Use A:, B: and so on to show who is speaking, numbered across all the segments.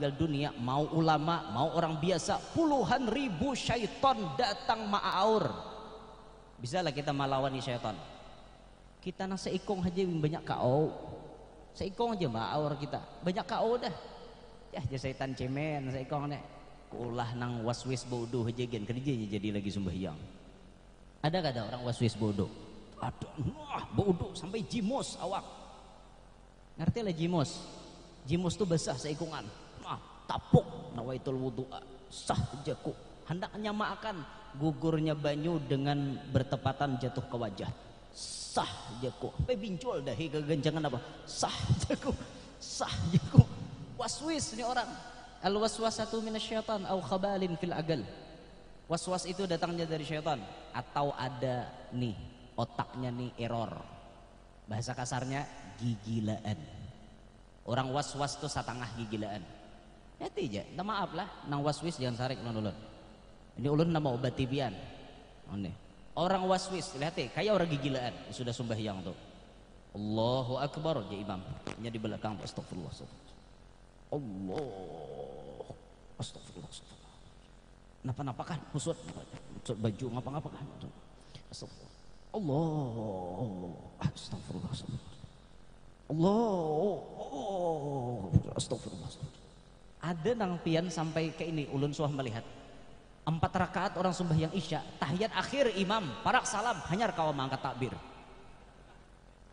A: meninggal dunia, mau ulama, mau orang biasa, puluhan ribu syaitan datang ma'aur. Bisalah kita malawani syaitan. Kita nak seikong aja banyak kau. Seikong aja ma'aur kita. Banyak kau dah. Ya syaitan cemen seikong nih. Ulah nang waswis bodoh aja gen kerjanya jadi lagi sembahyang. Ada gak ada orang waswis bodoh? Ada. Wah, bodoh sampai jimus awak. Ngerti lah jimus? Jimus tuh basah seikungan. Nah, tapuk nawaitul wudu'a sah jaku. Hendaknya makan gugurnya banyu dengan bertepatan jatuh ke wajah. Sah jaku. Sampai bincul dahi kegencangan apa? Sah jaku. Sah jaku. Waswis nih orang. Al waswasatu minasyaitan au khabalin fil agal. Was-was itu datangnya dari syaitan atau ada nih otaknya nih error. Bahasa kasarnya gigilaan. Orang was-was tuh satangah gigilaan. Ya tidak, minta maaf lah, nang waswis jangan sarik ulun. Ini ulun nama obat tibian. Orang waswis, lihat kayak orang gigilaan sudah sembahyang tuh. Allahu Akbar, ya imam. Nya di belakang tuh astagfirullah. Allah. Astagfirullah. Napa-napa kan kusut baju ngapa-ngapa kan. Astagfirullah. Allah. Astagfirullah. Allah. Astagfirullah. Ada nang pian sampai ke ini ulun suah melihat 4 rakaat orang sembahyang isya, tahiyat akhir imam parak salam hanyar kawa mangkat takbir.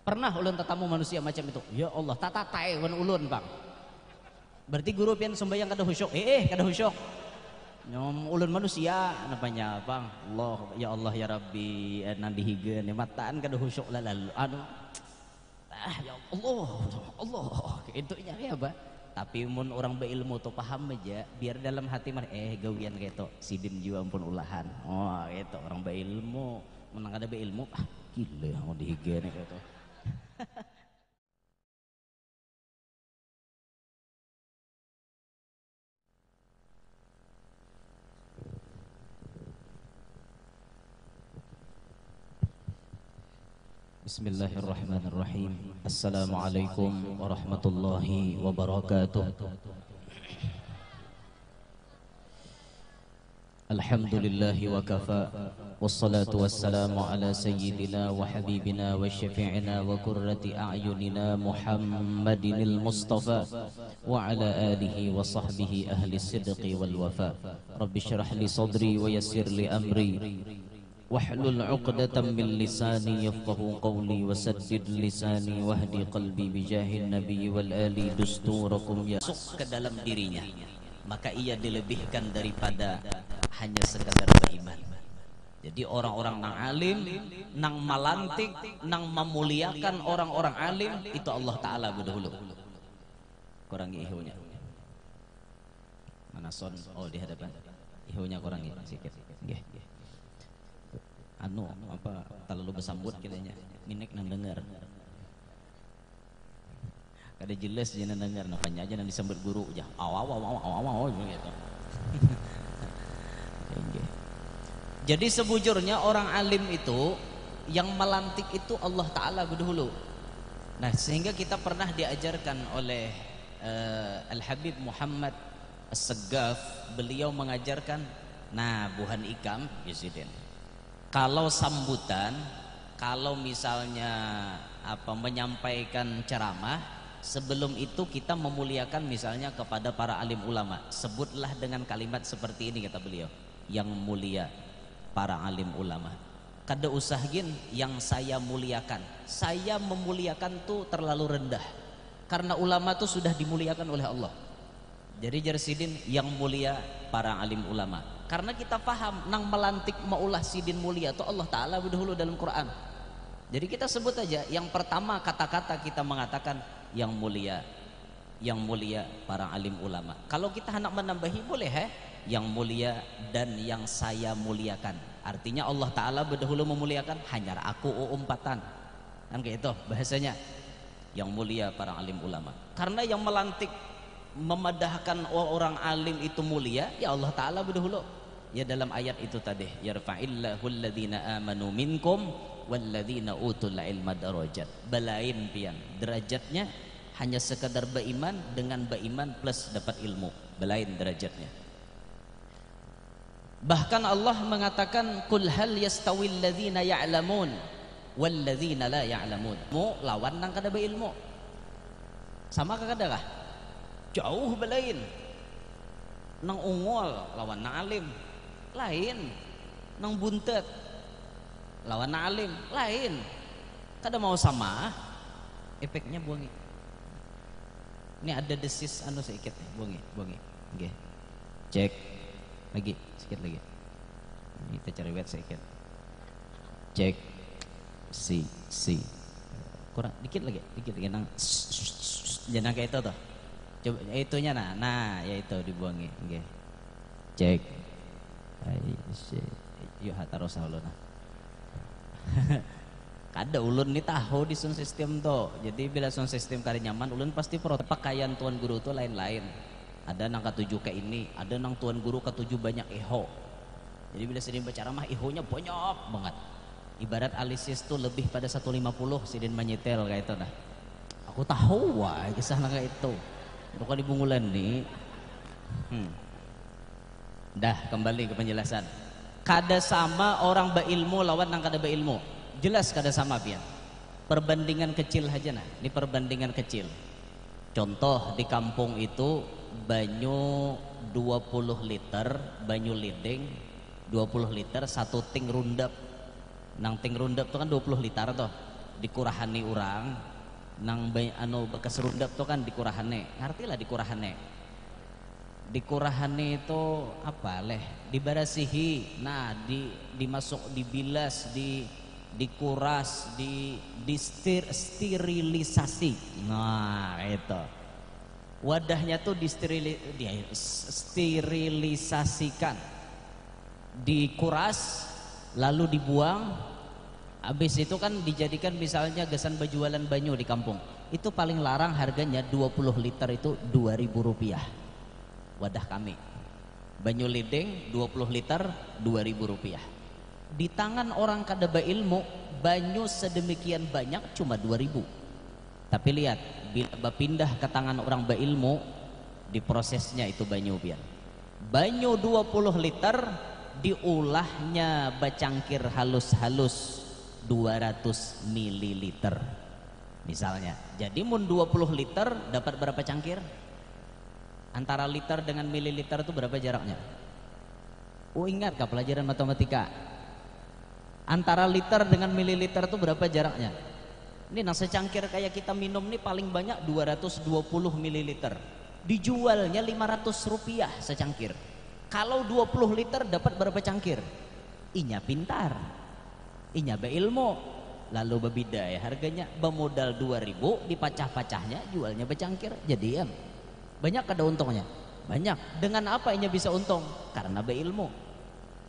A: Pernah ulun tetamu manusia macam itu? Ya Allah, tata tae wan ulun bang. Berarti guru pian sembahyang kada khusyuk. Kada khusyuk. Nyom ulun manusia napanya bang. Allah ya Allah ya Rabbi nandi higeun mataan kada khusyuk lalu anu ya Allah Allah intunya ya ba. Tapi mun orang beilmu tuh paham aja biar dalam hati mah gawian gitu sidin jiwa pun ulahan. Oh gitu orang beilmu menang kada beilmu gila mau dihigeun gitu. Bismillahirrahmanirrahim. Assalamualaikum warahmatullahi wabarakatuh. Alhamdulillahi wa kafa. Wassalatu wassalamu ala sayyidina wa habibina wa syafi'ina wa qurrati a'yunina Muhammadinil Mustafa wa ala alihi wa sahbihi ahli sidqi wal wafa. Rabbi syrah li sadri wa yassir li amri wahlul 'uqdatam min lisani yafqahu qawli wasaddid lisani wahdi qalbi bijahin nabiy wal ali dusturakum masuk ke dalam dirinya, maka ia dilebihkan daripada hanya sekadar beriman. Jadi orang-orang nang alim, nang malantik, nang memuliakan orang-orang alim itu Allah Ta'ala dahulu. Kurangi ihunya. Mana son? Oh di hadapan. Ihunya kurangi sedikit. Nggih. Anu apa terlalu bersambut kitanya minek nang dengar kada jelas jangan dengar napanya aja nang disambut guru aja aw gitu. Jadi sebujurnya orang alim itu yang melantik itu Allah Ta'ala dahulu. Nah sehingga kita pernah diajarkan oleh Al-Habib Muhammad As-Saggaf, beliau mengajarkan nah buhan ikam Yusiden. Kalau sambutan, kalau misalnya menyampaikan ceramah, sebelum itu kita memuliakan misalnya kepada para alim ulama. Sebutlah dengan kalimat seperti ini kata beliau, yang mulia para alim ulama. Kada usah gin yang saya muliakan. Saya memuliakan tuh terlalu rendah. Karena ulama tuh sudah dimuliakan oleh Allah. Jadi jarsidin yang mulia para alim ulama. Karena kita paham nang melantik maulah sidin mulia itu Allah Ta'ala dahulu dalam Quran. Jadi kita sebut aja yang pertama kata-kata kita mengatakan yang mulia para alim ulama. Kalau kita hendak menambahi boleh yang mulia dan yang saya muliakan. Artinya Allah Ta'ala dahulu memuliakan hanya aku umpatan. Kan kayak itu bahasanya. Yang mulia para alim ulama. Karena yang melantik memadahkan orang alim itu mulia ya Allah Ta'ala dahulu. Ya dalam ayat itu tadi yarfa'illahu alladhina amanu minkum walladhina utul ilma darajat. Balain pian derajatnya hanya sekadar beriman dengan beriman plus dapat ilmu, belain derajatnya. Bahkan Allah mengatakan qul hal yastawil ladzina ya'lamun wal ladzina la ya'lamun. Mu lawan nang kada berilmu. Sama kada kah? Jauh belain. Nang ungol lawan nang alim. Lain. Nang buntet lawan nang alim, lain. Kada mau sama. Efeknya buangi. Ini ada desis anu sedikit nih, buangi. Nggih. Cek. Lagi, sedikit lagi. Ini kita cari wet sedikit. Cek. Si. Kurang dikit lagi nang. Jangan kayak itu tuh. Coba itunya nah ya itu dibuangi. Nggih. Cek. Yuk taruh ulun. Kada ulun ni tahu di sound system to. Jadi bila sound system kada nyaman ulun pasti pakaian tuan guru tu lain-lain. Ada nang ketujuh ke ini, ada nang tuan guru ketujuh banyak eho. Jadi bila sedang berceramah ehonya banyak banget. Ibarat alisis tu lebih pada 150 sidin menyetel kayak itu dah. Aku tahu wah kisah nang kayak itu. Bukan di bungulan ni. Dah kembali ke penjelasan. Kada sama orang berilmu lawan nang kada berilmu. Jelas kada sama pian. Perbandingan kecil aja nah. Ini perbandingan kecil. Contoh di kampung itu banyu 20 liter, banyu liding 20 liter satu ting rundap. Nang ting rundap itu kan 20 liter toh. Dikurahani orang. Nang anu bekas rundap itu kan dikurahane. Ngertilah dikurahane. Dikurahane itu apa leh? Dibarasihi. Nah, dimasuk dibilas, dikuras, disterilisasi. Nah, itu. Wadahnya tuh disterilisasikan, dikuras, lalu dibuang. Habis itu kan dijadikan misalnya gesan berjualan banyu di kampung. Itu paling larang harganya 20 liter itu 2.000 rupiah. Wadah kami. Banyu liding 20 liter 2.000 rupiah. Di tangan orang kada berilmu banyu sedemikian banyak cuma 2.000. Tapi lihat bila pindah ke tangan orang berilmu diprosesnya itu banyu pian. Banyu 20 liter diulahnya bacangkir halus-halus 200 mililiter misalnya. Jadi mun 20 liter dapat berapa cangkir? Antara liter dengan mililiter itu berapa jaraknya? Oh ingat kah pelajaran matematika? Antara liter dengan mililiter itu berapa jaraknya? Ini nah secangkir kayak kita minum nih paling banyak 220 mililiter. Dijualnya 500 rupiah secangkir. Kalau 20 liter dapat berapa cangkir? Inya pintar. Inya beilmu. Lalu berbeda ya harganya. Bermodal 2.000 dipacah-pacahnya jualnya becangkir. Jadian. Banyak ada untungnya? Banyak. Dengan apa inya bisa untung? Karena beilmu.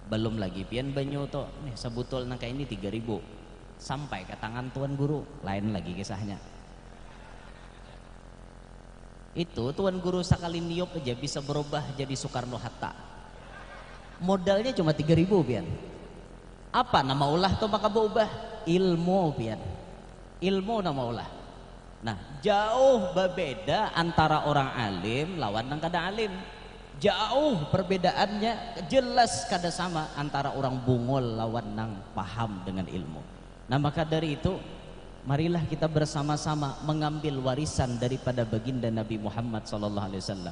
A: Belum lagi pian banyu to. Nih sebutol nang kayak ini 3.000. Sampai ke tangan tuan guru, lain lagi kisahnya. Itu tuan guru sekali niup aja bisa berubah jadi Soekarno Hatta. Modalnya cuma 3.000 pian. Apa nama ulah tuh maka berubah? Ilmu pian. Ilmu nama ulah. Nah jauh berbeda antara orang alim lawan nang kada alim. Jauh perbedaannya jelas kada sama antara orang bungol lawan nang paham dengan ilmu. Nah maka dari itu marilah kita bersama-sama mengambil warisan daripada baginda Nabi Muhammad SAW.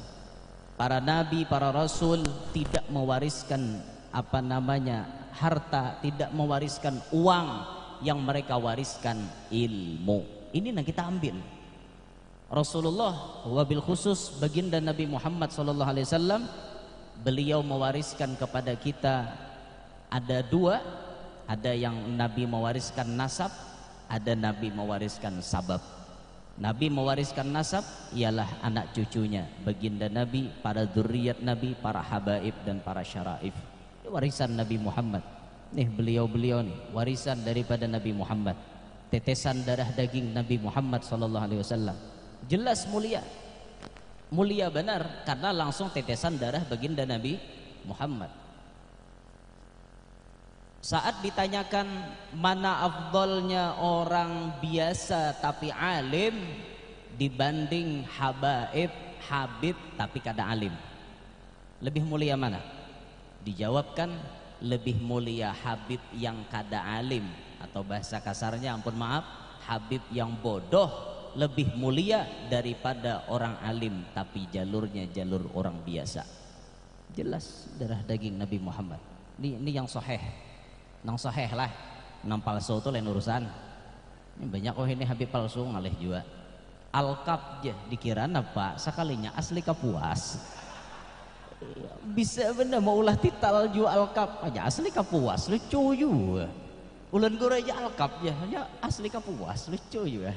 A: Para nabi, para rasul tidak mewariskan apa namanya harta, tidak mewariskan uang, yang mereka wariskan ilmu. Ini yang kita ambil. Rasulullah wabil khusus baginda Nabi Muhammad SAW, beliau mewariskan kepada kita ada dua. Ada yang Nabi mewariskan nasab, ada Nabi mewariskan sabab. Nabi mewariskan nasab ialah anak cucunya baginda Nabi, para zuriat Nabi, para habaib dan para syaraif. Ini warisan Nabi Muhammad. Nih beliau-beliau nih warisan daripada Nabi Muhammad. Tetesan darah daging Nabi Muhammad SAW. Jelas mulia. Mulia benar karena langsung tetesan darah baginda Nabi Muhammad. Saat ditanyakan mana afdolnya orang biasa tapi alim dibanding habaib habib tapi kada alim. Lebih mulia mana? Dijawabkan lebih mulia habib yang kada alim, atau bahasa kasarnya, ampun maaf, habib yang bodoh lebih mulia daripada orang alim tapi jalurnya jalur orang biasa. Jelas darah daging Nabi Muhammad. Ini yang sahih. Nang sahih lah. Nang palsu itu lain urusan. Ini banyak ini habib palsu ngalih juga. Alkap aja dikira apa sekalinya asli Kapuas. Bisa bener mau ulah tital juga alkap aja asli Kapuas, lucu juga. Ulan gue aja alkap ya asli Kapuas, lucu juga.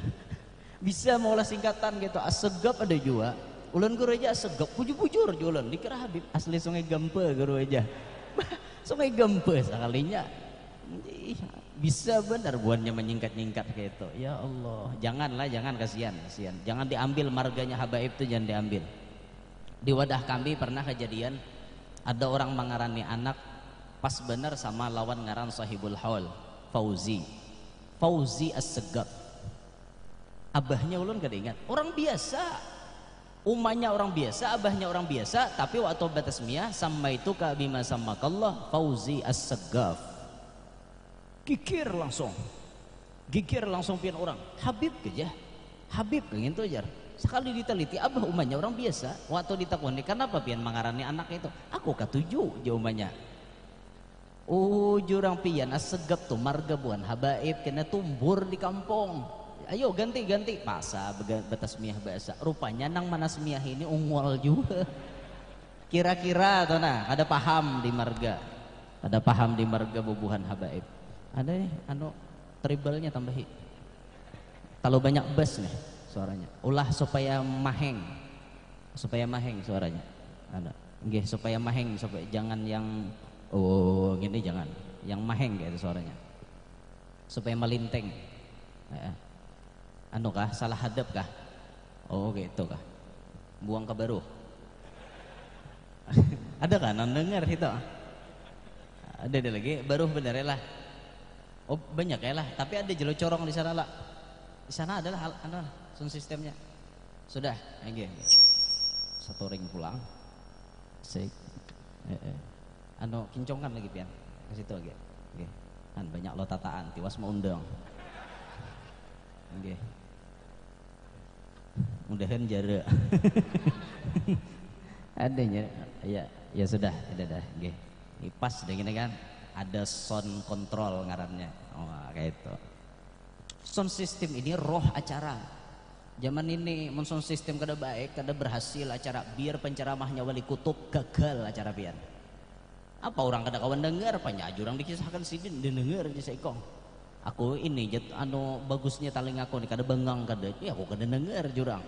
A: Bisa mau ulah singkatan gitu, asegap ada juga. Ulan gue aja asegap, bujur-bujur jualan dikira habib asli Sungai Gempe gue aja. Sungai Gempe sekalinya. Bisa benar buannya menyingkat-nyingkat kayak itu. Ya Allah, janganlah, jangan, kasihan. Jangan diambil marganya habaib itu, jangan diambil. Di wadah kami pernah kejadian ada orang mengarani anak pas benar sama lawan ngaran sahibul haul, Fauzi As-Segap. Abahnya ulun kada ingat, orang biasa. Umanya orang biasa, abahnya orang biasa, tapi waktu batasmiyah sama itu ka bima samakallah Fauzi As-Segaf. Gigir langsung pian orang habib aja, habib kayak gitu aja. Sekali diteliti abah umanya orang biasa. Waktu ditakoni kenapa pian mengarani anak itu, aku katuju jawabannya. Jurang pian asegap tuh marga buan habaib kena tumbur di kampung. Ayo ganti masa batasmiyah bahasa. Rupanya nang manasmiyah ini ungwal juga. Kira-kira tuh nah ada paham di marga, bubuhan habaib. Ada nih tribalnya tambahi. Kalau banyak bass nih suaranya. Ulah supaya maheng suaranya. Ada. Nggih, supaya maheng, supaya jangan yang gini, jangan. Yang maheng gitu suaranya. Supaya melinteng. Kah salah hadap kah? Oh gitu kah? Buang ke baru. Ada kan dengar itu? Ada lagi baru bener lah. Oh banyak ya lah, tapi ada jelo corong di sana lah. Di sana adalah sound sistemnya. Sudah, oke. Satu ring pulang. Sik. Kincongkan lagi pian. Ke situ lagi. Oke. Kan banyak lo tataan, tiwas mau undang. Oke. Mudahan jara. Adanya. Ya sudah, dah. Oke. Ini pas deh gini kan. Ada sound control ngarannya. Kayak itu. Sound system ini roh acara. Zaman ini sound system kada baik, kada berhasil acara, biar penceramahnya wali kutub gagal acara pian. Apa orang kada kawan dengar, banyak jurang dikisahkan sini dengar aja seikong. Aku ini bagusnya taling aku nih kada bengang kada. Ya aku kada dengar jurang.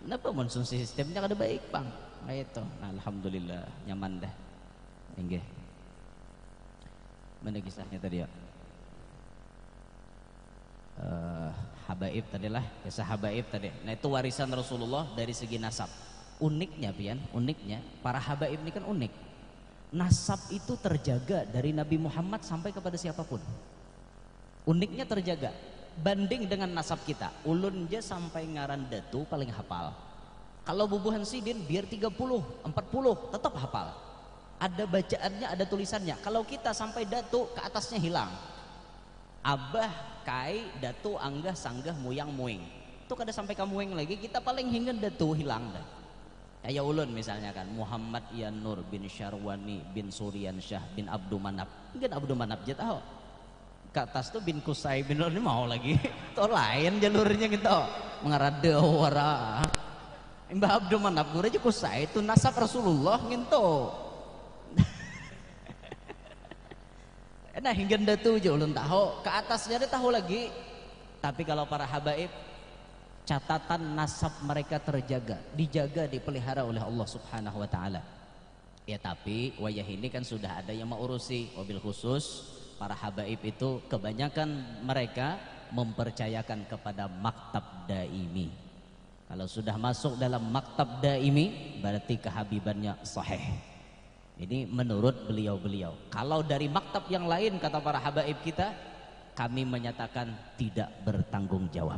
A: Kenapa sound systemnya kada baik, Bang? Kayak itu. Nah, alhamdulillah nyaman dah. Enggak. Mana kisahnya tadi ya? Habaib tadilah, kisah habaib tadi. Nah itu warisan Rasulullah dari segi nasab. Uniknya pian, para habaib ini kan unik. Nasab itu terjaga dari Nabi Muhammad sampai kepada siapapun. Uniknya terjaga. Banding dengan nasab kita, ulun je sampai ngaran datu paling hafal. Kalau bubuhan sidin biar 30, 40 tetap hafal. Ada bacaannya, ada tulisannya. Kalau kita sampai datu ke atasnya hilang. Abah, kai, datu, anggah, sanggah, muyang, muing. Itu kada sampai ke muing lagi, kita paling hingga datu hilang dah. Kayak ulun misalnya kan, Muhammad Yanur bin Syarwani bin Suryansyah bin Abdul Manap. Mungkin Abdul Manap je tahu. Ke atas tuh bin Kusai bin ini mau lagi. Itu lain jalurnya gitu. Mengarada wara. Mbah Abdul Manap gue aja Kusai itu nasab Rasulullah gitu. Nah hingga datu aja ulun tahu, ke atasnya dia tahu lagi. Tapi kalau para habaib, catatan nasab mereka terjaga, dijaga, dipelihara oleh Allah Subhanahu wa taala. Ya tapi wayah ini kan sudah ada yang mengurusi, wabil khusus para habaib itu kebanyakan mereka mempercayakan kepada maktab daimi. Kalau sudah masuk dalam maktab daimi berarti kehabibannya sahih. Ini menurut beliau-beliau. Kalau dari maktab yang lain kata para habaib kita, kami menyatakan tidak bertanggung jawab.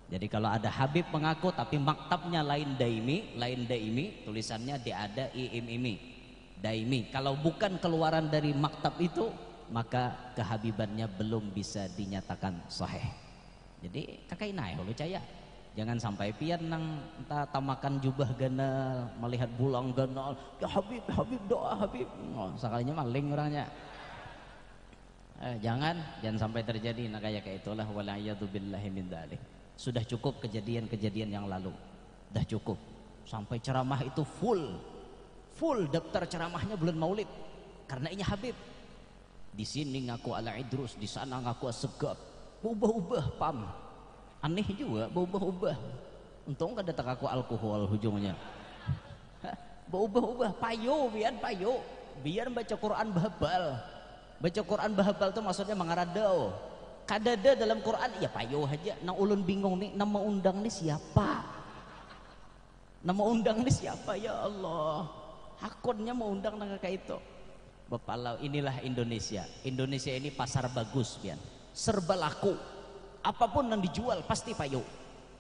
A: Jadi kalau ada Habib mengaku tapi maktabnya lain daimi, tulisannya ada iim-imi, daimi. Kalau bukan keluaran dari maktab itu, maka kehabibannya belum bisa dinyatakan sahih. Jadi kakai naik lu caya. Jangan sampai pian nang entah tamakan jubah ganal, melihat bulang ganal, ya Habib, Habib doa Habib. Oh, sekalinya maling orangnya. Jangan sampai terjadi nah kayak itulah, walayadzubillahi min dzalik. Sudah cukup kejadian-kejadian yang lalu, dah cukup. Sampai ceramah itu full daftar ceramahnya bulan Maulid, karena ini Habib. Di sini ngaku ala Idrus, di sana ngaku Assegaf, ubah-ubah pam, aneh juga, ubah-ubah. Untung kada tak aku alkohol hujungnya. Ubah-ubah, payo, biar baca Quran bahbal. Baca Quran bahbal itu maksudnya mengaradau. Kadada dalam Quran ya payo aja. Nang ulun bingung nih, nama undang nih siapa? Nama undang nih siapa ya Allah? Hakunnya mau undang nang kayak itu. Bapalau, inilah Indonesia. Indonesia ini pasar bagus, pian. Serba laku. Apapun yang dijual pasti payo.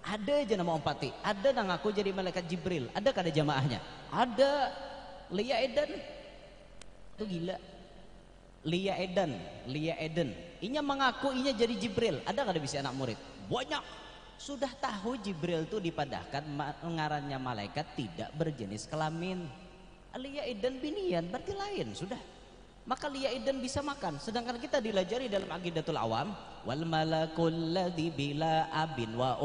A: Ada aja nama Om Pati, ada nang aku jadi malaikat Jibril, ada kada jamaahnya? Ada. Lia Eden. Itu gila. Lia Eden. Inya mengaku inya jadi Jibril. Ada kada bisa anak murid? Banyak. Sudah tahu Jibril itu dipadahkan ngarannya malaikat tidak berjenis kelamin. Lia Eden binian berarti lain sudah. Maka Lia Eden bisa makan. Sedangkan kita dilajari dalam Aqidatul Awam, wal malakul ladzi bila abin wa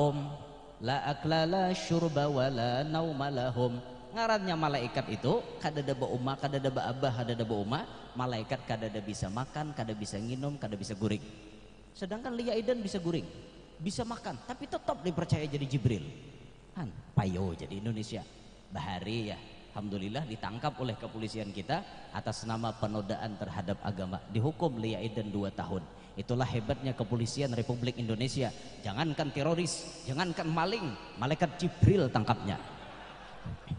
A: la akla la syurba wa la nauma lahum. Ngarannya malaikat itu kadada ba umma, kadada ba abah, kadada ba umma, malaikat kadada bisa makan, kada bisa nginum, kada bisa guring. Sedangkan Lia Eden bisa guring, bisa makan, tapi tetap dipercaya jadi Jibril. Han, payo jadi Indonesia. Bahari ya, alhamdulillah ditangkap oleh kepolisian kita atas nama penodaan terhadap agama. Dihukum Lia Eden 2 tahun. Itulah hebatnya kepolisian Republik Indonesia. Jangankan teroris, jangankan maling, malaikat Jibril tangkapnya.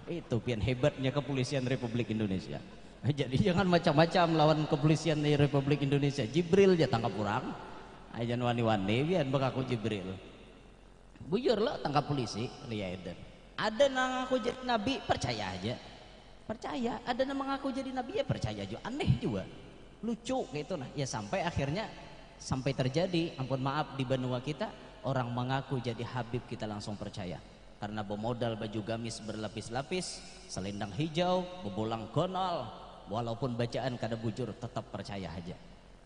A: Itu pian hebatnya kepolisian Republik Indonesia. Jadi jangan macam-macam lawan kepolisian di Republik Indonesia. Jibril aja tangkap orang. Ajan wani-wani pian bakaku Jibril. Bujur lo tangkap polisi Lia Eden. Ada nang aku jadi nabi, percaya aja. Percaya. Ada nang mengaku jadi nabi ya percaya aja. Aneh juga. Lucu gitu nah. Ya sampai akhirnya sampai terjadi, ampun maaf, di benua kita orang mengaku jadi Habib kita langsung percaya. Karena bermodal baju gamis berlapis-lapis, selendang hijau, bebolang gonol, walaupun bacaan kada bujur tetap percaya aja.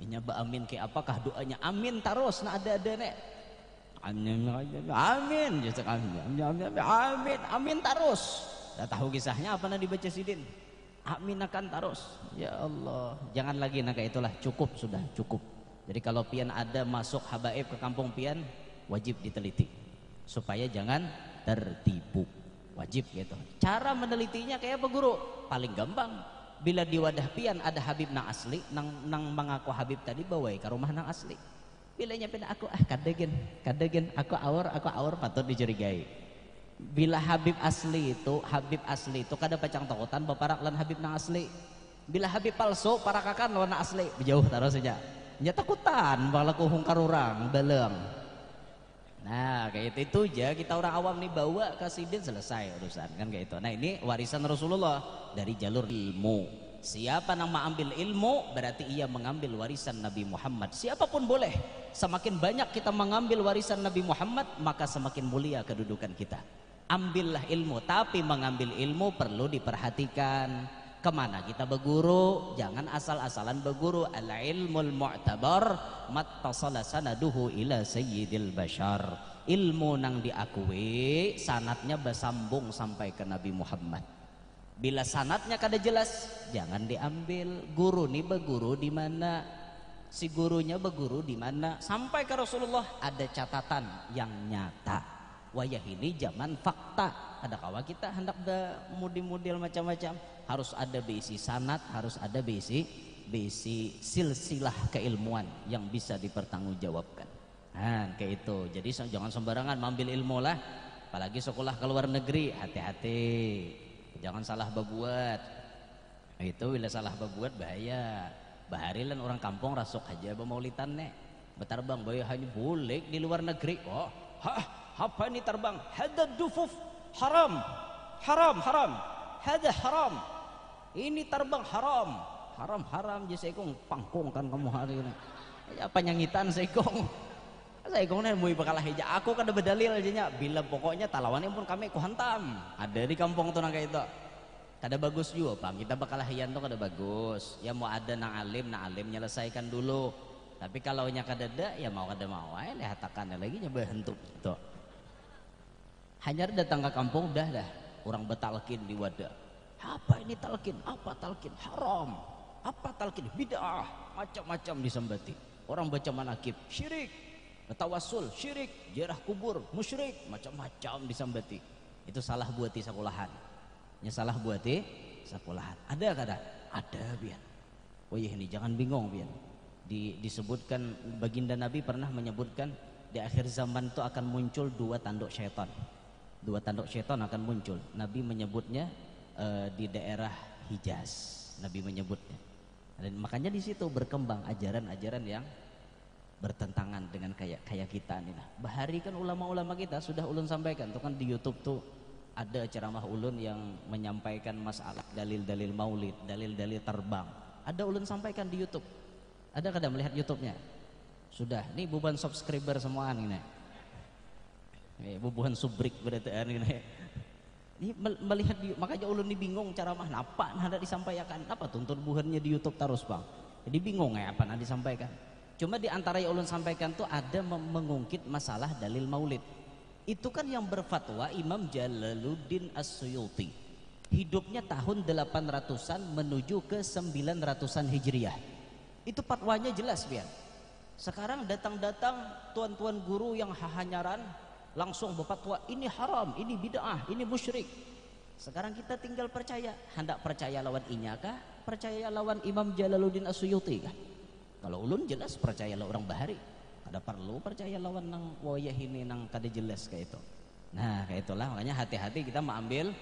A: Inya ba amin ke apakah doanya amin terus nah ada nek. Amin justru amin terus. Dah tahu kisahnya apa nah dibaca sidin. Amin akan terus. Ya Allah, jangan lagi nah kayak itulah, cukup sudah, cukup. Jadi kalau pian ada masuk habaib ke kampung pian, wajib diteliti supaya jangan tertipu, wajib gitu. Cara menelitinya kayak apa guru? Paling gampang, bila di wadah pian ada Habib nang asli, nang mengaku Habib tadi bawai ke rumah nang asli. Bilanya pina aku kadegen, aku awur patut dicurigai. Bila Habib asli itu kada pacang takutan baparak lan Habib nang asli. Bila Habib palsu parakakan lawan nang asli, jauh taruh saja. Nya takutan balaku hungkar orang beleng. Nah kayak itu aja, kita orang awam nih bawa ke sidin selesai urusan kan kayak itu. Nah ini warisan Rasulullah dari jalur ilmu. Siapa yang mengambil ilmu berarti ia mengambil warisan Nabi Muhammad. Siapapun boleh. Semakin banyak kita mengambil warisan Nabi Muhammad, maka semakin mulia kedudukan kita. Ambillah ilmu, tapi mengambil ilmu perlu diperhatikan. Kemana kita berguru? Jangan asal-asalan berguru. Al-ilmul mu'tabar mattasala sanaduhu ila sayyidil bashar. Ilmu nang diakui sanatnya bersambung sampai ke Nabi Muhammad. Bila sanatnya kada jelas, jangan diambil. Guru nih berguru di mana? Si gurunya berguru di mana? Sampai ke Rasulullah ada catatan yang nyata. Wayah ini zaman fakta. Ada kawa kita hendak da model-model macam-macam. Harus ada besi sanat, harus ada besi silsilah keilmuan yang bisa dipertanggungjawabkan. Nah, kayak itu. Jadi jangan sembarangan mengambil ilmu lah. Apalagi sekolah ke luar negeri, hati-hati. Jangan salah berbuat. Itu bila salah berbuat bahaya. Baharilan orang kampung rasuk aja bemaulitan nek. Betarbang boy hanya boleh di luar negeri. Oh, Apa ini terbang? Hada dufuf haram, haram, haram. Hada haram. Ini terbang haram, haram, haram. Jadi seikong pangkong kan kamu hari ini. Apa nyangitan seikong? Seikong nih mau bakalah hija. Aku kada berdalil aja bila pokoknya talawannya pun kami ku hantam. Ada di kampung tuh kayak itu. Kada bagus juga bang, kita bakal hian tuh kada bagus ya, mau ada nang alim nyelesaikan dulu, tapi kalau nya kada ada ya mau kada mau aja lehatakan lagi nyoba hentuk tuh. Hanya datang ke kampung dah orang betalkin di wadah, apa ini talkin, apa talkin haram, apa talkin bid'ah, macam-macam disembati orang baca manakib syirik, tawasul syirik, ziarah kubur musyrik, macam-macam disembati. Itu salah buati sekolahan. Nya salah buat sekolahan. Ada kada? Ada bian. Oh iya ini jangan bingung bian. Disebutkan baginda Nabi pernah menyebutkan di akhir zaman itu akan muncul dua tanduk syaitan. Dua tanduk syaitan akan muncul. Nabi menyebutnya di daerah Hijaz. Nabi menyebutnya. Dan makanya di situ berkembang ajaran-ajaran yang bertentangan dengan kayak kita nih. Nah, bahari kan ulama-ulama kita sudah ulun sampaikan tuh kan di YouTube tuh ada ceramah ulun yang menyampaikan masalah dalil-dalil maulid, dalil-dalil terbang. Ada ulun sampaikan di YouTube. Ada kada melihat YouTube-nya? Sudah. Nih bubuhan subscriber semuaan ini. Bubuhan subrik berarti ini. Ini melihat makanya ulun ini bingung ceramah napa nada disampaikan. Apa tuntut buhannya di YouTube terus, Bang. Jadi bingung apa nada disampaikan. Cuma di antara yang ulun sampaikan tuh ada mengungkit masalah dalil maulid. Itu kan yang berfatwa Imam Jalaluddin As-Suyuti. Hidupnya tahun 800-an menuju ke 900-an Hijriah. Itu fatwanya jelas biar. Sekarang datang-datang tuan-tuan guru yang hahanyaran langsung berfatwa ini haram, ini bid'ah, ini musyrik. Sekarang kita tinggal percaya. Hendak percaya lawan inya kah? Percaya lawan Imam Jalaluddin As-Suyuti kah? Kalau ulun jelas percayalah orang bahari. Ada perlu percaya lawan nang wayah ini nang kada jelas kayak itu. Nah kayak itulah makanya hati-hati kita mengambil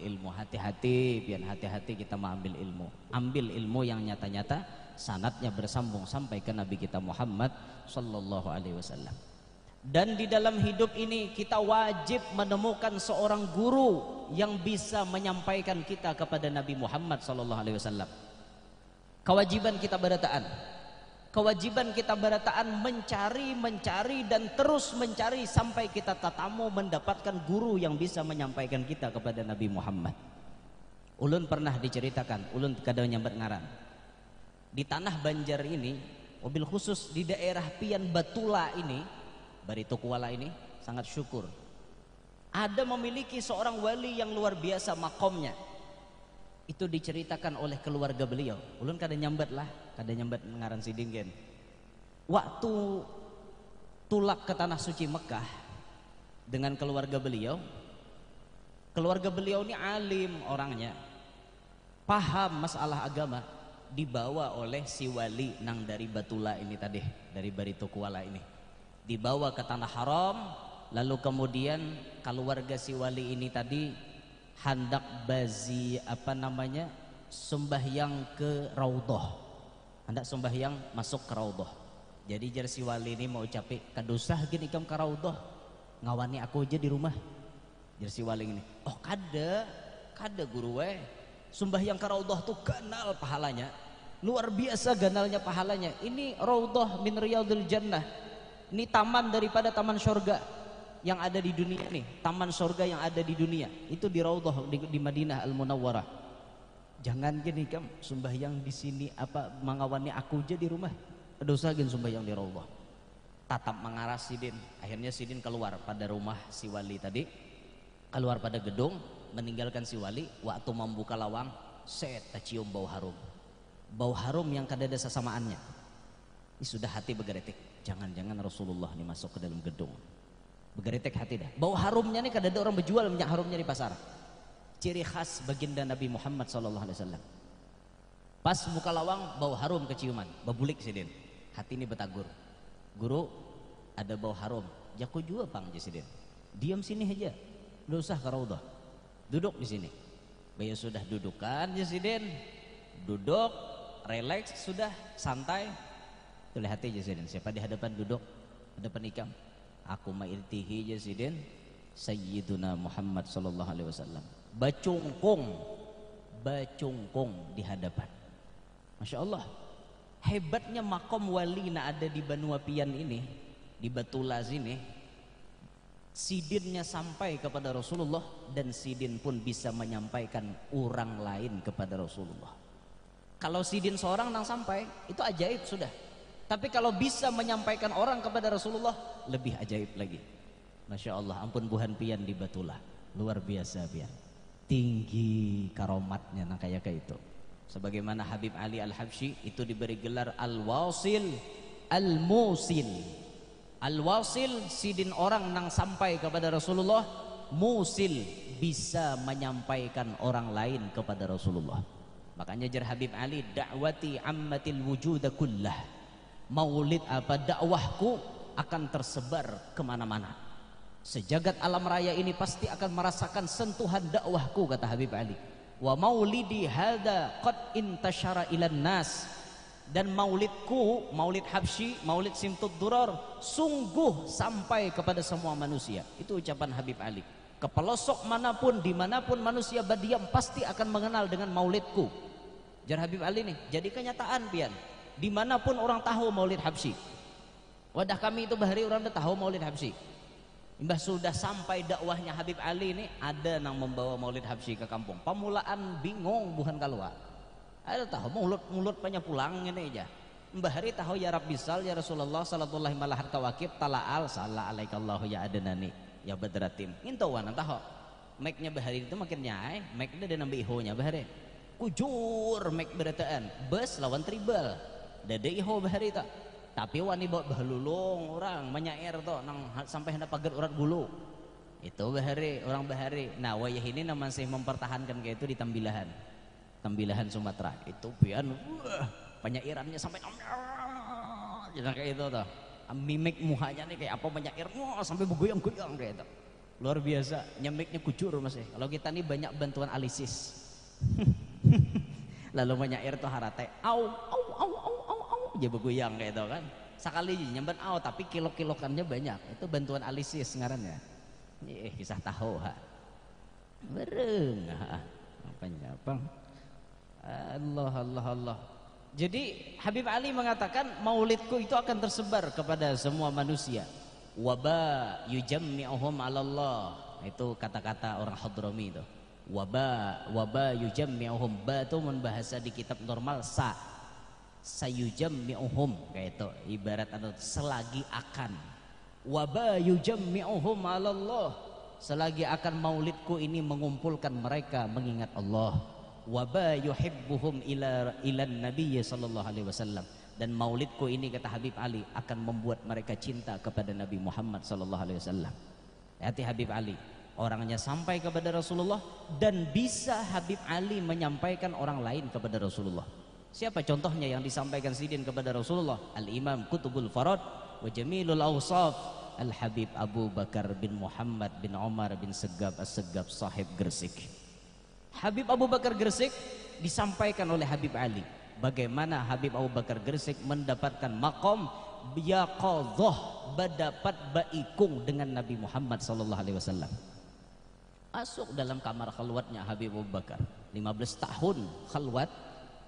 A: ilmu, hati-hati biar hati-hati kita mengambil ilmu, ambil ilmu yang nyata-nyata sanadnya bersambung sampai ke Nabi kita Muhammad Sallallahu Alaihi Wasallam. Dan di dalam hidup ini kita wajib menemukan seorang guru yang bisa menyampaikan kita kepada Nabi Muhammad Sallallahu Alaihi Wasallam. Kewajiban kita berataan. Kewajiban kita berataan mencari dan terus mencari sampai kita tatamu mendapatkan guru yang bisa menyampaikan kita kepada Nabi Muhammad. Ulun pernah diceritakan, ulun kadang nyambat ngaran. Di tanah Banjar ini, mobil khusus di daerah Pian Batula ini, Barito Kuala ini, sangat syukur. Ada memiliki seorang wali yang luar biasa makomnya. Itu diceritakan oleh keluarga beliau. Ulun kada nyambat ngaran sidin gen. Waktu tulak ke tanah suci Mekah dengan keluarga beliau ini alim orangnya, paham masalah agama, dibawa oleh si wali nang dari Batula ini tadi, dari Barito Kuala ini, dibawa ke tanah haram. Lalu kemudian keluarga si wali ini tadi hendak sembahyang ke Raudhah, hendak sembahyang masuk ke Raudhah. Jadi jar si wali ini mau capek kadosah gini ikam ke Raudhah, ngawani aku aja di rumah. Jar si wali ini, oh kada guru sembahyang ke Raudhah tuh ganal pahalanya, luar biasa ganalnya pahalanya. Ini Raudhah min Riyadil Jannah, ini taman daripada taman surga yang ada di dunia nih, taman surga yang ada di dunia itu di Raudhah di Madinah Al-Munawwarah. Jangan gini kam sembahyang di sini mengawani aku aja di rumah, dosa gen sembahyang di Raudhah. Tatap mengaras sidin, akhirnya sidin keluar pada rumah si wali tadi, keluar pada gedung, meninggalkan si wali. Waktu membuka lawang, set cium bau harum yang kada ada sesamaannya. Ini sudah hati bergeretik, jangan-jangan Rasulullah ini masuk ke dalam gedung. Bergeretek hati dah. Bau harumnya nih kada ada orang berjual minyak harumnya di pasar. Ciri khas baginda Nabi Muhammad SAW. Pas buka lawang bau harum keciuman, babulik sidin. Hati ini betagur. Guru, ada bau harum. Jaku juga pang sidin. Diam sini aja. Nggak usah ke Raudhah. Duduk di sini. Bayu sudah dudukan sidin. Duduk, relax sudah, santai. Tuh hati sidin. Siapa di hadapan duduk, hadapan ikam. Aku mairtihi aja sidin Sayyiduna Muhammad sallallahu alaihi wasallam. Bacungkung di hadapan. Masya Allah. Hebatnya makom wali na ada di Banuapian ini, di Batula sini. Sidinnya sampai kepada Rasulullah dan sidin pun bisa menyampaikan orang lain kepada Rasulullah. Kalau sidin seorang nang sampai itu ajaib sudah. Tapi kalau bisa menyampaikan orang kepada Rasulullah lebih ajaib lagi. Masya Allah, ampun buhan pian di Batula, luar biasa pian, tinggi karomatnya nah kayak itu. Sebagaimana Habib Ali Al-Habsyi itu diberi gelar Al-Wasil Al-Musil. Al-Wasil sidin orang nang sampai kepada Rasulullah, Musil bisa menyampaikan orang lain kepada Rasulullah. Makanya jar Habib Ali, da'wati ammatil wujuda kullah, maulid apa dakwahku akan tersebar kemana-mana. Sejagat alam raya ini pasti akan merasakan sentuhan dakwahku, kata Habib Ali. Wa maulidi hadza qad intasyara ilan nas, dan maulidku, maulid Habsyi, maulid Simtud Durar, sungguh sampai kepada semua manusia. Itu ucapan Habib Ali. Ke pelosok manapun, dimanapun manusia berdiam pasti akan mengenal dengan maulidku. Jar Habib Ali nih, jadi kenyataan pian. Dimanapun orang tahu maulid Habsyi. Wadah kami itu bahari orang udah tahu maulid Habsyi. Mbah sudah sampai dakwahnya Habib Ali ini, ada yang membawa maulid Habsyi ke kampung. Pamulaan bingung bukan kalua. Ada tahu mulut banyak pulang ini aja. Mbah hari tahu ya Rabbi sal ya Rasulullah sallallahu alaihi kawakib talaal salla alaikallahu ya adanani ya badratim. Intawan tahu. Mic-nya bahari itu makin nyai, mic-nya ada nambah iho-nya bahari. Kujur mic berataan, bus lawan tribal. Dada iho bahari itu. Tapi wani bawa bahlulung orang menyair tuh nang sampai hendak pagar urat bulu. Itu bahari orang bahari. Nah wayah ini nama masih mempertahankan kayak itu di Tambilahan Sumatera. Itu pian penyairannya sampai jadi kayak itu tuh. Mimik muhanya nih kayak apa menyair sampai bergoyang-goyang kayak itu. Luar biasa, nyemiknya kucur masih. Kalau kita nih banyak bantuan alisis. Lalu menyair tuh harate au dia bergoyang kayak itu kan, sekali nyembat tapi kilo-kilokannya banyak. Itu bantuan alisis ngarannya. Kisah tahu ha bereng apanya bang. Allah. Jadi Habib Ali mengatakan maulidku itu akan tersebar kepada semua manusia. Waba yujammi'uhum 'ala Allah. Itu kata-kata orang Hadrami itu. Waba yujammi'uhum, ba itu membahasa di kitab normal sayujammi'uhum kayak itu, ibarat atau selagi akan. Waba yujammi'uhum 'ala Allah, selagi akan maulidku ini mengumpulkan mereka mengingat Allah. Waba yuhibbuhum ilan nabiyyi sallallahu alaihi wasallam, dan maulidku ini kata Habib Ali akan membuat mereka cinta kepada Nabi Muhammad sallallahu alaihi wasallam. Hati Habib Ali orangnya sampai kepada Rasulullah, dan bisa Habib Ali menyampaikan orang lain kepada Rasulullah. Siapa contohnya yang disampaikan sidin kepada Rasulullah? Al-Imam Kutubul Farad wa Jamilul Awsaf Al-Habib Abu Bakar bin Muhammad bin Umar bin Segab As-Segab sahib Gresik. Habib Abu Bakar Gresik disampaikan oleh Habib Ali bagaimana Habib Abu Bakar Gresik mendapatkan makom yaqadhah, berdapat baikung dengan Nabi Muhammad sallallahu alaihi wasallam. Masuk dalam kamar khalwatnya Habib Abu Bakar, 15 tahun khalwat,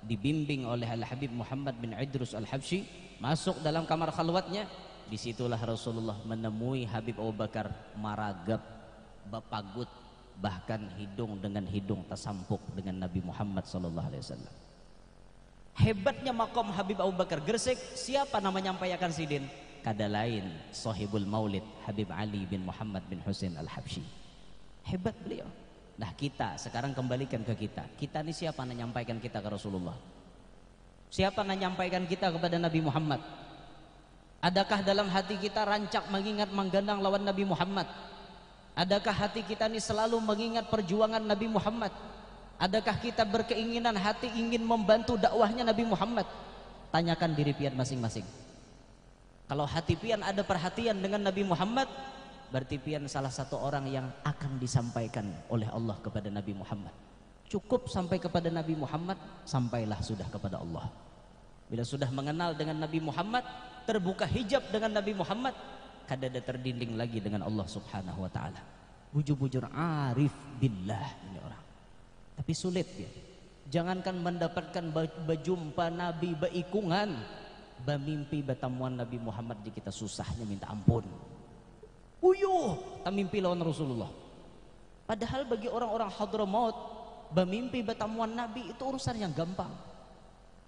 A: dibimbing oleh Al-Habib Muhammad bin Idrus Al-Habsyi. Masuk dalam kamar khalwatnya, disitulah Rasulullah menemui Habib Abu Bakar maragap, bapagut, bahkan hidung dengan hidung tersampuk dengan Nabi Muhammad sallallahu alaihi wasallam. Hebatnya makom Habib Abu Bakar Gresik, siapa nama nyampaikan sidin? Kada lain sahibul maulid Habib Ali bin Muhammad bin Husain Al-Habsyi. Hebat beliau. Nah kita sekarang kembalikan ke kita. Kita ini siapa yang menyampaikan kita ke Rasulullah? Siapa yang menyampaikan kita kepada Nabi Muhammad? Adakah dalam hati kita rancak mengingat menggandang lawan Nabi Muhammad? Adakah hati kita ini selalu mengingat perjuangan Nabi Muhammad? Adakah kita berkeinginan hati ingin membantu dakwahnya Nabi Muhammad? Tanyakan diri pian masing-masing. Kalau hati pian ada perhatian dengan Nabi Muhammad, berarti pian salah satu orang yang akan disampaikan oleh Allah kepada Nabi Muhammad. Cukup sampai kepada Nabi Muhammad, sampailah sudah kepada Allah. Bila sudah mengenal dengan Nabi Muhammad, terbuka hijab dengan Nabi Muhammad, kadada terdinding lagi dengan Allah Subhanahu wa taala. Bujur-bujur arif billah ini orang. Tapi sulit ya. Jangankan mendapatkan berjumpa Nabi baikungan, bamimpi batamuan Nabi Muhammad di kita susahnya minta ampun. Uyuh, tak mimpi lawan Rasulullah. Padahal bagi orang-orang Hadramaut, bamimpi batamuan Nabi itu urusan yang gampang.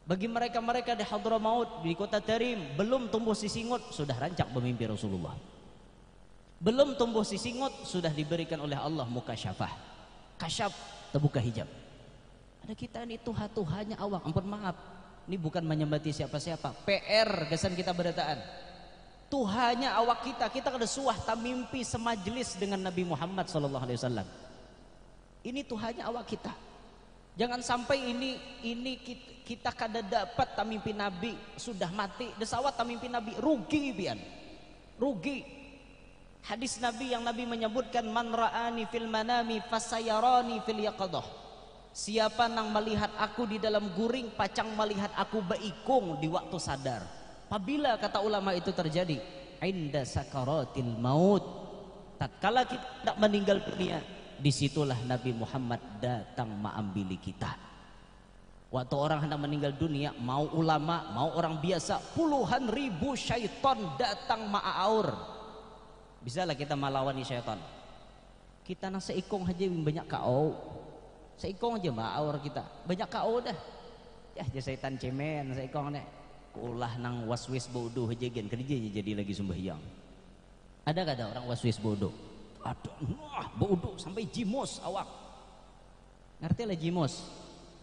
A: Bagi mereka-mereka di Hadramaut, di kota Tarim, belum tumbuh sisingot, sudah rancak bermimpi Rasulullah. Belum tumbuh sisingot, sudah diberikan oleh Allah mukasyafah. Kasyaf, terbuka hijab. Ada kita ini tuha-tuhanya awak, ampun maaf. Ini bukan menyembati siapa-siapa. PR, kesan kita berdataan. Tuhanya awak kita kada suah tak mimpi semajlis dengan Nabi Muhammad SAW. Ini tuhanya awak kita. Jangan sampai ini kita kada dapat tak mimpi Nabi sudah mati, desawat tak mimpi Nabi rugi pian. Rugi. Hadis Nabi yang Nabi menyebutkan man ra'ani fil manami fasayarani fil yaqadah. Siapa nang melihat aku di dalam guring pacang melihat aku baikung di waktu sadar. Apabila kata ulama itu terjadi inda sakaratil maut, tatkala kita tidak meninggal dunia, disitulah Nabi Muhammad datang mengambil kita. Waktu orang hendak meninggal dunia, mau ulama, mau orang biasa, puluhan ribu syaitan datang ma'aur. Bisalah kita melawani syaitan. Kita nak seikong aja banyak kau. Seikong aja ma'aur kita. Banyak kau dah. Ya syaitan cemen seikong nih. Ulah nang waswis bodoh aja gen kerjanya jadi lagi sembahyang. Ada kada orang waswis bodoh? Ada, bodoh sampai jimos awak. Ngerti lah jimos?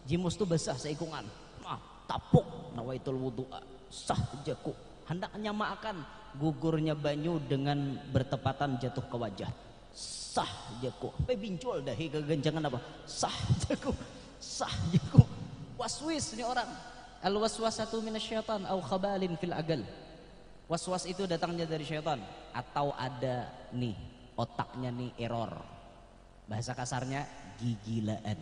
A: Jimos tu basah seikungan. Tapuk nawaitul wudu'a sah jaku. Hendak nyamakan gugurnya banyu dengan bertepatan jatuh ke wajah. Sah jaku. Sampai bincul dah kegenjangan apa? Sah jaku. Sah jaku. Waswis ni orang. Al waswasatu minasyaitan au khabalin fil agal. Was-was itu datangnya dari syaitan atau ada nih otaknya nih error. Bahasa kasarnya gigilaan.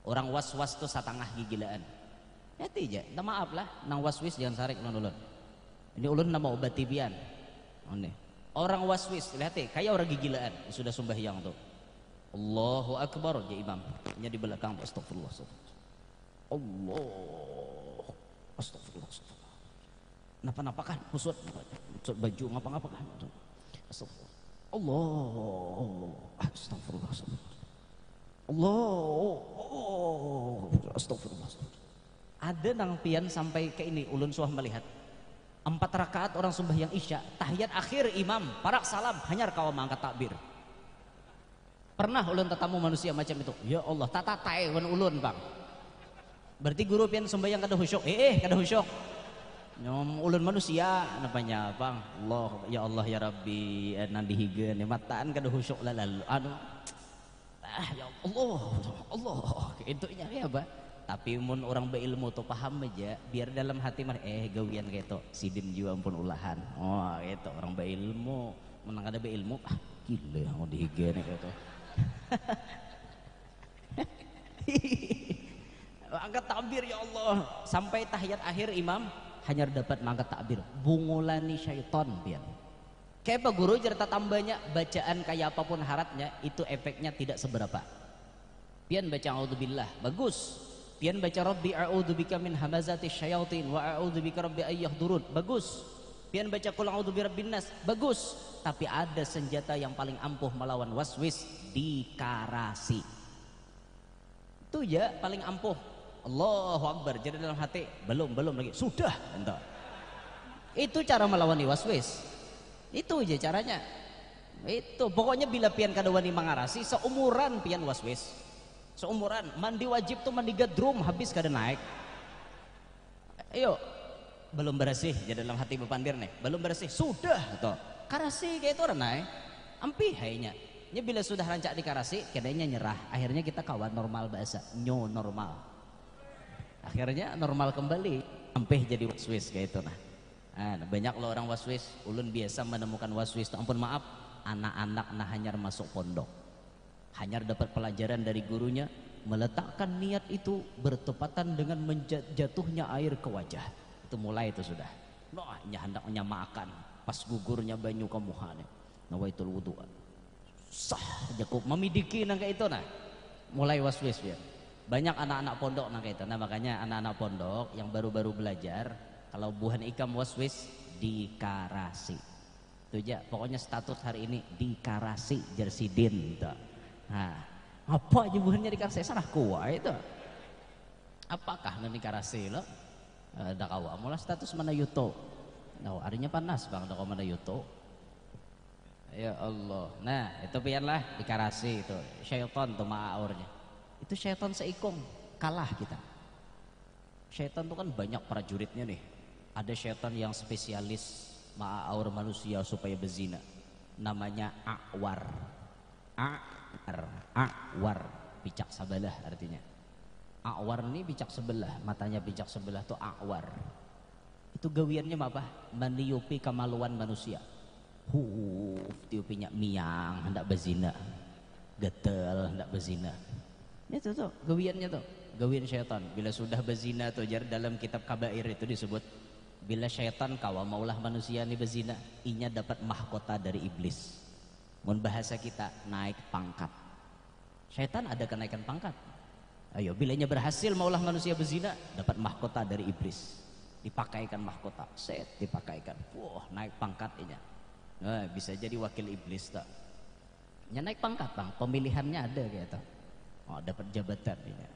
A: Orang was-was tuh satangah gigilaan. Hati aja, minta maaf lah, nang waswis jangan sarik ulun. Ini ulun nama obat tibian. Orang waswis, lihat kayak orang gigilaan sudah sembahyang tuh. Allahu Akbar, ya imam. Nya di belakang astagfirullah. Allah, astagfirullah. Napa-napa kan? Usut baju ngapa-ngapa kan? Astagfirullah. Allah, astagfirullah. Allah, astagfirullah. Ada nang pian sampai ke ini ulun suah melihat 4 rakaat orang sembahyang isya, tahiyat akhir imam parak salam hanyar kau mangkat takbir. Pernah ulun tetamu manusia macam itu? Ya Allah, tatatai wan ulun bang. Berarti guru pian sembahyang kada khusyuk. Kada khusyuk. Nyom ulun manusia napanya bang. Allah ya Allah ya Rabbi nandi higeun mataan kada khusyuk lalu ya Allah Allah intunya ya ba. Tapi mun orang berilmu tuh paham aja biar dalam hati mah gawian kayak to sidin jua ampun ulahan. Oh gitu orang berilmu menang ada beilmu gila mau dihigeun kayak to. Angkat takbir ya Allah sampai tahiyat akhir imam hanya dapat mangkat takbir bungulani syaiton pian. Kayak apa guru cerita tambahnya bacaan kayak apapun haratnya itu efeknya tidak seberapa. Pian baca a'udzubillah bagus. Pian baca rabbi a'udzubika min hamazati syayatin wa a'udzubika rabbi ayyahdurun bagus. Pian baca qul a'udzu birabbin nas bagus. Tapi ada senjata yang paling ampuh melawan waswis dikarasi. Itu ya paling ampuh. Allahu Akbar jadi dalam hati belum lagi sudah entah. Itu cara melawan waswis. Itu aja caranya. Itu pokoknya bila pian kada wani mangarasi seumuran pian waswis. Seumuran mandi wajib tuh mandi gadrum habis kada naik. Ayo belum bersih jadi dalam hati bepandir nih belum bersih sudah toh karasi kayak itu orang naik ampi hainya. Ya bila sudah rancak dikarasi kadanya nyerah akhirnya kita kawan normal bahasa new normal. Akhirnya normal kembali sampai jadi waswis kayak itu nah. Banyak lo orang waswis ulun biasa menemukan waswis ampun maaf anak-anak nah hanyar masuk pondok hanyar dapat pelajaran dari gurunya meletakkan niat itu bertepatan dengan menjatuhnya air ke wajah itu mulai itu sudah hendak makan pas gugurnya banyu kamuhane nawaitul wudu sah jakup memidiki nang kayak itu nah mulai waswis ya. Banyak anak-anak pondok nang kayak itu. Nah makanya anak-anak pondok yang baru-baru belajar kalau buhan ikam waswis dikarasi itu aja pokoknya status hari ini dikarasi jersidin tuh. Nah apa aja buhannya dikarasi sarah kuah itu apakah nanti karasi lo ada kawa mulai status mana yuto nah harinya panas bang ada mana yuto. Ya Allah, nah itu biarlah dikarasi itu syaitan tuh ma'aurnya itu syaitan seikung kalah kita. Syaitan tuh kan banyak prajuritnya nih. Ada syaitan yang spesialis ma'aur manusia supaya berzina namanya A'war. A'war picak sebelah artinya. A'war ini picak sebelah, matanya picak sebelah tuh A'war. Itu gawiannya apa? Meniupi kemaluan manusia. Tiupinya miang hendak berzina, getel hendak berzina. Itu tuh gawiannya tuh, gawian syaitan. Bila sudah berzina tuh jar dalam kitab kabair itu disebut bila syaitan kawa maulah manusia ini berzina, inya dapat mahkota dari iblis. Mun bahasa kita naik pangkat. Syaitan ada kenaikan pangkat. Ayo bilanya berhasil maulah manusia berzina dapat mahkota dari iblis. Dipakaikan mahkota, set dipakaikan. Wah, naik pangkat inya. Nah, bisa jadi wakil iblis tak. Ya naik pangkat bang, pemilihannya ada kayak itu. Oh dapat jabatan ini.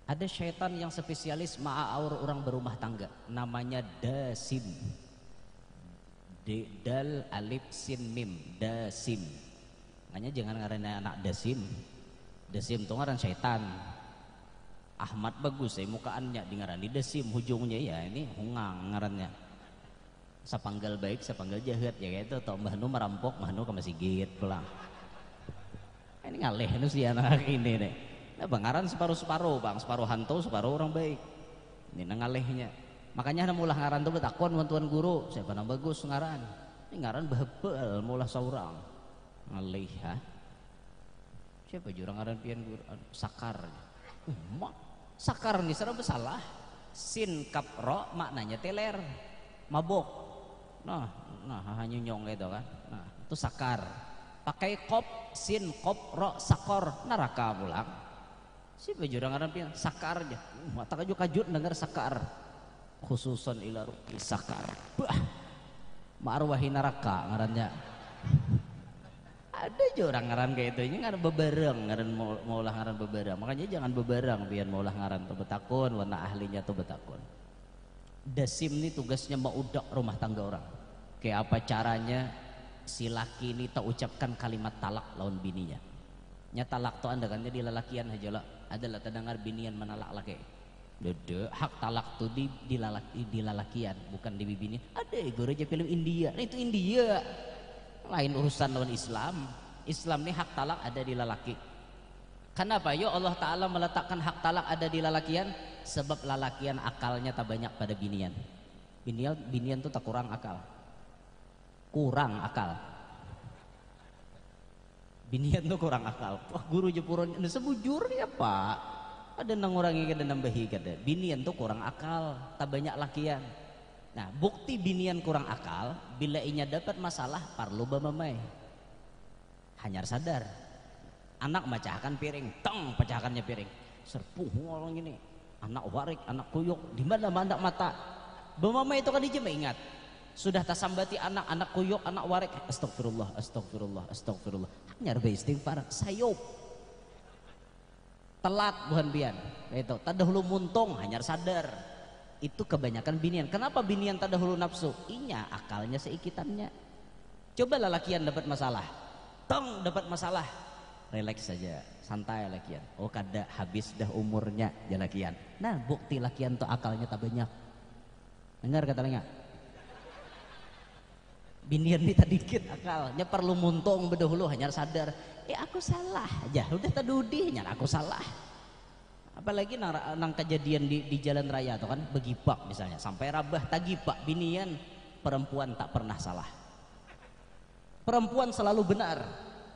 A: Ada syaitan yang spesialis ma'aur orang berumah tangga, namanya dasim. Dal alif sin mim, dasim. Makanya jangan ngarannya anak dasim. Dasim itu ngaran syaitan. Ahmad bagus mukaannya di ngarani dasim hujungnya ya ini hungang ngarannya. Sapanggal baik, sapanggal jahat ya kayak itu. Tau mbah nu merampok, mbah nu ke masjid pulang. Ini ngaleh nu si anak ini nih. Nah, bangaran separuh-separuh bang, separuh hantu, separuh orang baik. Ini ngalehnya. Makanya mulah ngaran tuh betakon tuan guru, siapa nang bagus ngaran. Ini ngaran behebel mulah seorang. Ngaleh ha. Siapa jurang ngaran pian guru? Sakar. Sakar nih serba salah. Sin kap ro maknanya teler, mabok. Nah hanya nyong itu kan. Nah itu sakar. Pakai kop sin kop ro sakor neraka pulang. Siapa jurang ngaran pian sakar aja. Mata kajut dengar sakar. Khususon ila ruki sakar. Bah. Marwahi neraka ngarannya. Ada jurang ngaran kayak itu ini ngaran bebereng ngaran maulah ngaran bebereng. Makanya jangan bebereng pian maulah ngaran tuh betakun warna ahlinya tuh betakun. Dasim ini tugasnya maudak rumah tangga orang. Kayak apa caranya si laki ini tak ucapkan kalimat talak lawan bininya. Nya talak tuh anda kan di lalakian aja lah. Adalah terdengar binian menalak laki. Dede hak talak tuh di lalakian bukan di bini. Ada gue aja film India. Nah, itu India. Lain urusan lawan Islam. Islam ini hak talak ada di lalaki. Kenapa? Yo Allah Ta'ala meletakkan hak talak ada di lalakian. Sebab lalakian akalnya tak banyak pada binian. Binian tuh tak kurang akal. Kurang akal. Binian tuh kurang akal. Wah guru jepuron ini sebujur ya pak. Ada nang orang yang ada nambahi kada. Binian tuh kurang akal. Tak banyak lakian. Nah bukti binian kurang akal. Bila inya dapat masalah parlu bamamai. Hanyar sadar. Anak macahkan piring. Tong pecahkannya piring. Serpuh ngolong ini. Anak warik, anak kuyuk. Di mana mandak mata. Bamamai itu kan dijema ingat. Sudah tasambati anak kuyuk, anak warik. Astagfirullah, astagfirullah, astagfirullah. Hanyar be istighfar, sayop. Telat buhan bian. Itu tadahulu muntung, hanyar sadar. Itu kebanyakan binian. Kenapa binian tadahulu nafsu? Inya akalnya seikitannya. Coba lalakian dapat masalah. Tong dapat masalah. Relax saja, santai lakian. Oh kada habis dah umurnya jalakian. Nah bukti lakian tuh akalnya tak banyak. Dengar kata enggak? Binian ini tak dikit akalnya perlu muntung berdahulu hanya sadar aku salah aja udah tadudi hanya aku salah. Apalagi nang kejadian di jalan raya tuh kan begipak misalnya sampai rabah tagipak binian perempuan tak pernah salah. Perempuan selalu benar.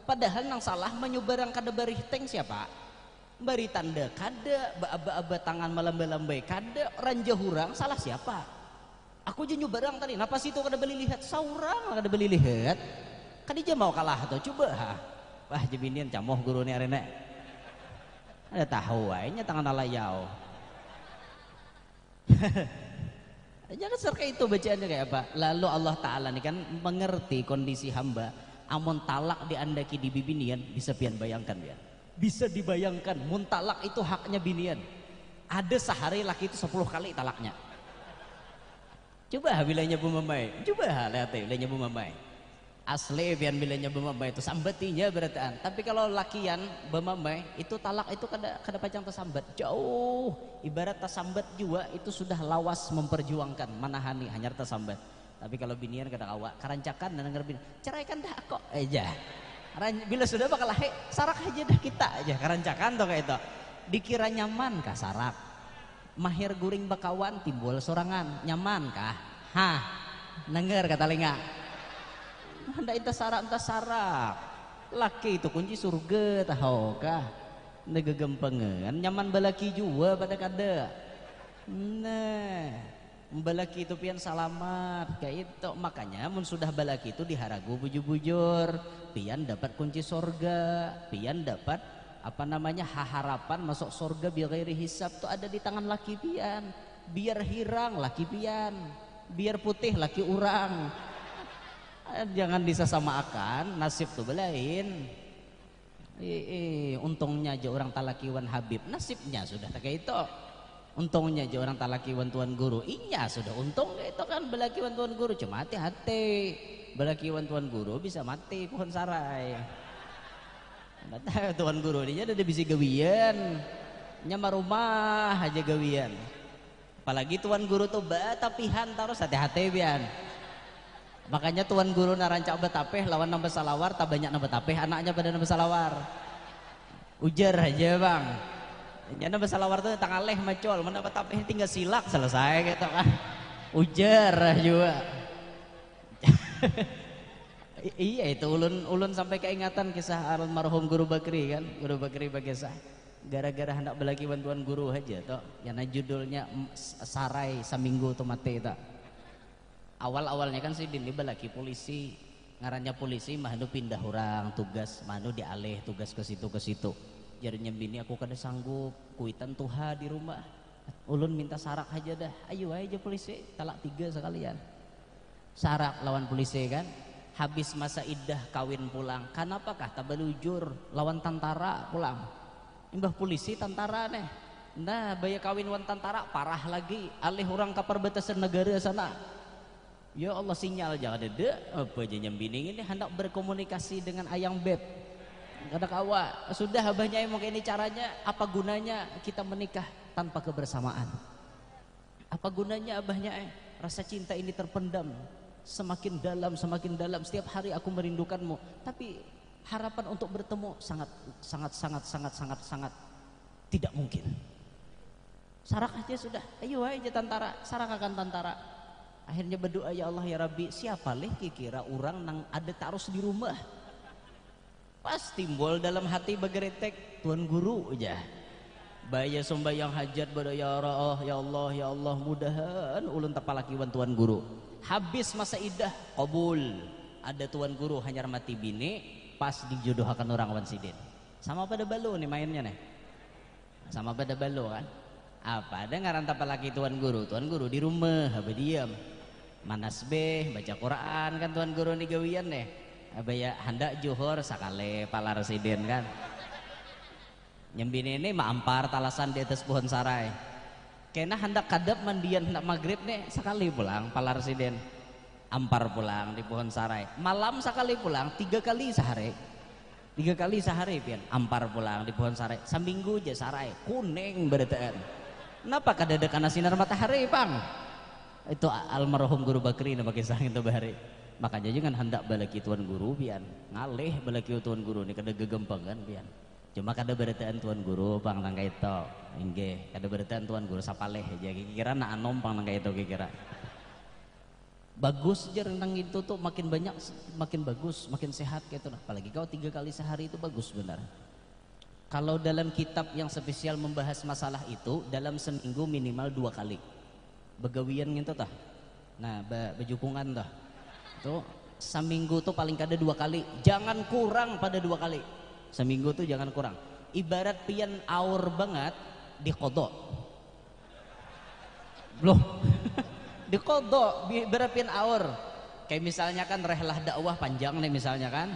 A: Padahal nang salah menyebarang kada bari teng siapa? Bari tanda kada, ba-aba tangan melambai-lambai kada, ranja hurang salah siapa? Aku je barang tadi, napa situ kada beli lihat, saurang kada beli lihat. Kan dia mau kalah tuh, coba ha. Wah jebinian camoh guru ni arena. Ada tahu nya tangan alayau. Jangan serka itu bacaannya kayak apa. Lalu Allah Ta'ala ini kan mengerti kondisi hamba. Amun talak diandaki di bibinian, bisa pian bayangkan ya. Bisa dibayangkan, mun talak itu haknya binian. Ada sehari laki itu 10 kali talaknya. Coba bilanya Bu Mamai, coba lihat bilanya Bu Mamai. Asli pian bilanya Bu Mamai itu sambatinya berataan. Tapi kalau lakian Bu Mamai itu talak itu kada pacang tersambat. Jauh ibarat tersambat juga itu sudah lawas memperjuangkan manahani hanya tersambat. Tapi kalau binian kada kawa karancakan dan denger bini ceraikan dah kok aja. Bila sudah bakal lahir sarak aja dah kita aja karancakan tuh kayak itu. Dikira nyaman kah sarak? Mahir guring bakawan timbul sorangan nyaman kah? Hah, denger kata telinga. Hendak entah sarak laki itu kunci surga tahu kah? Negegempengan nyaman balaki juga pada kada. Nah, balaki itu pian salamat kayak itu. Makanya mun sudah balaki itu diharagu bujur-bujur, pian dapat kunci surga, pian dapat apa namanya harapan masuk surga biar hisab tuh ada di tangan laki pian. Biar hirang laki pian, biar putih laki urang. Jangan disamakan nasib tuh belain. Untungnya aja orang talakiwan Habib, nasibnya sudah kayak itu. Untungnya aja orang talakiwan Tuan Guru, iya sudah untung itu kan belakiwan Tuan Guru. Cuma hati-hati, belakiwan Tuan Guru bisa mati pohon sarai. Tuan Guru dia ada bisa gawian, nyamar rumah aja gawian. Apalagi Tuan Guru tuh batapihan terus hati-hati bian. Makanya Tuan Guru narancak betapeh lawan nambah salawar tak banyak nambah tapeh anaknya pada nambah salawar. Ujar aja bang. Ya nambah salawar tuh tangan leh macol, mana betapeh tinggal silak selesai gitu kan. Ujar juga. Iya itu ulun sampai keingatan kisah almarhum Guru Bakri kan. Guru Bakri berkisah gara-gara hendak belaki bantuan guru aja toh. Yang judulnya Sarai Saminggu tuh mati itu. Awal-awalnya kan si Dini belaki polisi, ngarannya polisi mahnu pindah orang tugas, mahnu dialih tugas ke situ. Jadinya bini aku kada sanggup, kuitan tuha di rumah. Ulun minta sarak aja dah, ayo aja polisi, talak 3 sekalian. Sarak lawan polisi kan, habis masa iddah kawin pulang. Kenapakah tak belujur lawan tentara pulang? Imbah polisi tentara nih. Nah, baya kawin wan tentara parah lagi, alih orang ke perbatasan negara sana. Ya Allah sinyal jangan ada apa aja nyambining ini hendak berkomunikasi dengan ayang beb kada kawa sudah abahnya emang ini caranya apa gunanya kita menikah tanpa kebersamaan apa gunanya abahnya rasa cinta ini terpendam semakin dalam setiap hari aku merindukanmu tapi harapan untuk bertemu sangat tidak mungkin sarak aja sudah ayo aja tentara sarak akan tentara. Akhirnya berdoa ya Allah ya Rabbi siapa leh kira orang nang ada tarus di rumah pas timbul dalam hati begeretek Tuan Guru aja baya sombayang hajat berdoa ya Allah mudahan ulun tapalakiwan Tuan Guru habis masa idah qabul ada Tuan Guru hanya mati bini pas dijodohakan orang wan sidin sama pada balo nih mainnya nih sama pada balo kan apa ada ngaran tapalaki Tuan Guru di rumah apa diam manasbeh baca Quran kan Tuan Guru ni gawian nih abaya hendak juhur sakale pala residen kan nyembini ini maampar talasan di atas pohon sarai kena hendak kadap mandian hendak maghrib nih sekali pulang pala residen ampar pulang di pohon sarai malam sekali pulang 3 kali sehari pian ampar pulang di pohon sarai saminggu aja sarai kuning berataan kenapa kada ada kana sinar matahari bang itu almarhum Guru Bakri nama kisah itu bahari makanya jangan hendak balaki Tuan Guru pian ngalih balaki Tuan Guru ini kada gegempengan pian cuma kada berataan Tuan Guru bang nangka itu inggih kada berataan Tuan Guru sapaleh aja kira nak anom pang nangka itu kira bagus aja rentang itu tuh makin banyak makin bagus makin sehat kayak itu nah. Apalagi kau 3 kali sehari itu bagus benar kalau dalam kitab yang spesial membahas masalah itu dalam seminggu minimal 2 kali begawian gitu tah Nah, baju kungan tuh. Tuh seminggu tuh paling kada 2 kali. Jangan kurang pada 2 kali. Seminggu tuh jangan kurang. Ibarat pian aur banget dikodok. Belum. Dikodok ibarat pian aur. Kayak misalnya kan rehlah dakwah panjang nih misalnya kan.